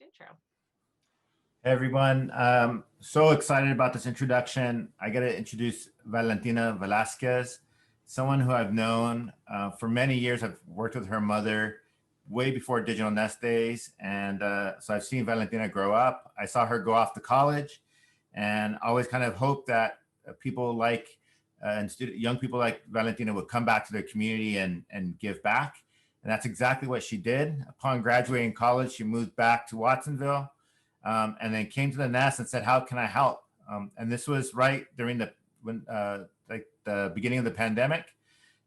Intro. Hey everyone, so excited about this introduction. I got to introduce Valentina Velasquez, someone who I've known for many years. I've worked with her mother way before Digital Nest days. And so I've seen Valentina grow up. I saw her go off to college and always kind of hope that people like young people like Valentina would come back to their community and give back. And that's exactly what she did. Upon graduating college, she moved back to Watsonville and then came to the Nest and said, "How can I help?" And this was right during the beginning of the pandemic.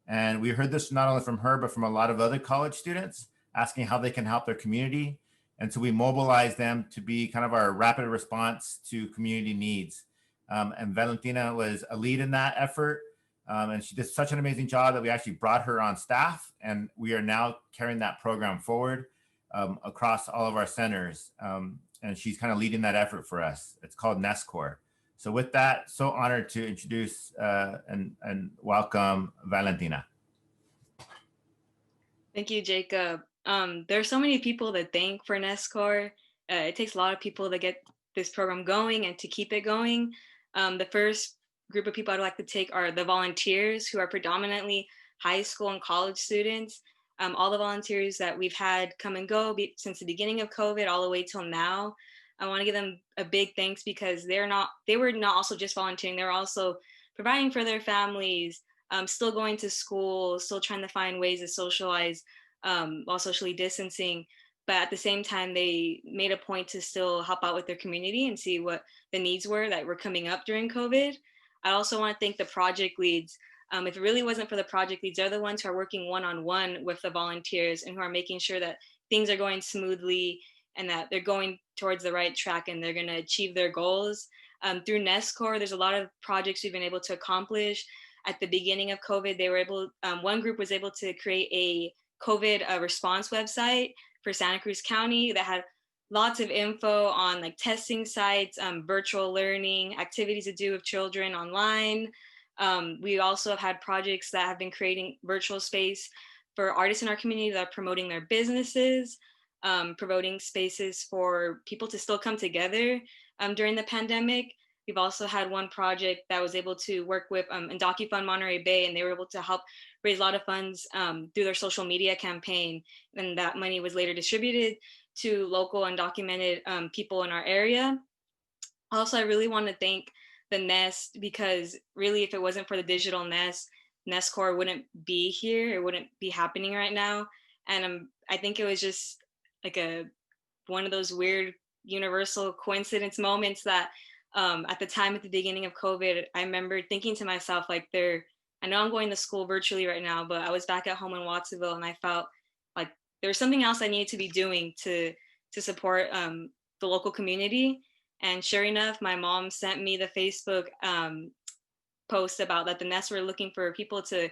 And we heard this not only from her, but from a lot of other college students asking how they can help their community. And so we mobilized them to be kind of our rapid response to community needs. And Valentina was a lead in that effort. And she did such an amazing job that we actually brought her on staff. And we are now carrying that program forward across all of our centers. And she's kind of leading that effort for us. It's called NestCore. So with that, so honored to introduce and welcome Valentina. Thank you, Jacob. There's so many people to thank for NestCore. It takes a lot of people to get this program going and to keep it going. The first group of people I'd like to take are the volunteers, who are predominantly high school and college students. All the volunteers that we've had come and go since the beginning of COVID all the way till now. I want to give them a big thanks because they were not also just volunteering, they were also providing for their families, still going to school, still trying to find ways to socialize while socially distancing. But at the same time, they made a point to still help out with their community and see what the needs were that were coming up during COVID. I also want to thank the project leads. If it really wasn't for the project leads, they're the ones who are working one-on-one with the volunteers and who are making sure that things are going smoothly and that they're going towards the right track and they're going to achieve their goals. Through NestCore, there's a lot of projects we've been able to accomplish. At the beginning of COVID, one group was able to create a COVID response website for Santa Cruz County that had lots of info on like testing sites, virtual learning, activities to do with children online. We also have had projects that have been creating virtual space for artists in our community that are promoting their businesses, promoting spaces for people to still come together during the pandemic. We've also had one project that was able to work with DocuFund Monterey Bay, and they were able to help raise a lot of funds through their social media campaign. And that money was later distributed to local undocumented people in our area. Also, I really want to thank the Nest, because really, if it wasn't for the digital NestCore wouldn't be here. It wouldn't be happening right now. And I think it was just like one of those weird universal coincidence moments that at the time at the beginning of COVID, I remember thinking to myself, like, I know I'm going to school virtually right now, but I was back at home in Watsonville and I felt like there was something else I needed to be doing to support the local community. And sure enough, my mom sent me the Facebook post about that the Nest were looking for people to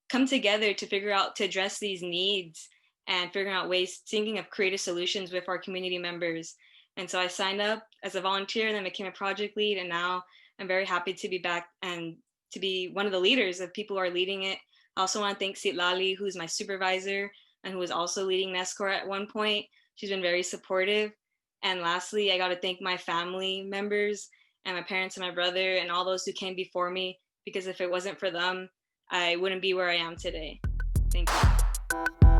come together to figure out, to address these needs and figuring out ways, thinking of creative solutions with our community members. And so I signed up as a volunteer and then became a project lead. And now I'm very happy to be back and to be one of the leaders of people who are leading it. I also want to thank Sitlali, who's my supervisor and who was also leading NestCore at one point. She's been very supportive. And lastly, I got to thank my family members and my parents and my brother and all those who came before me, because if it wasn't for them, I wouldn't be where I am today. Thank you.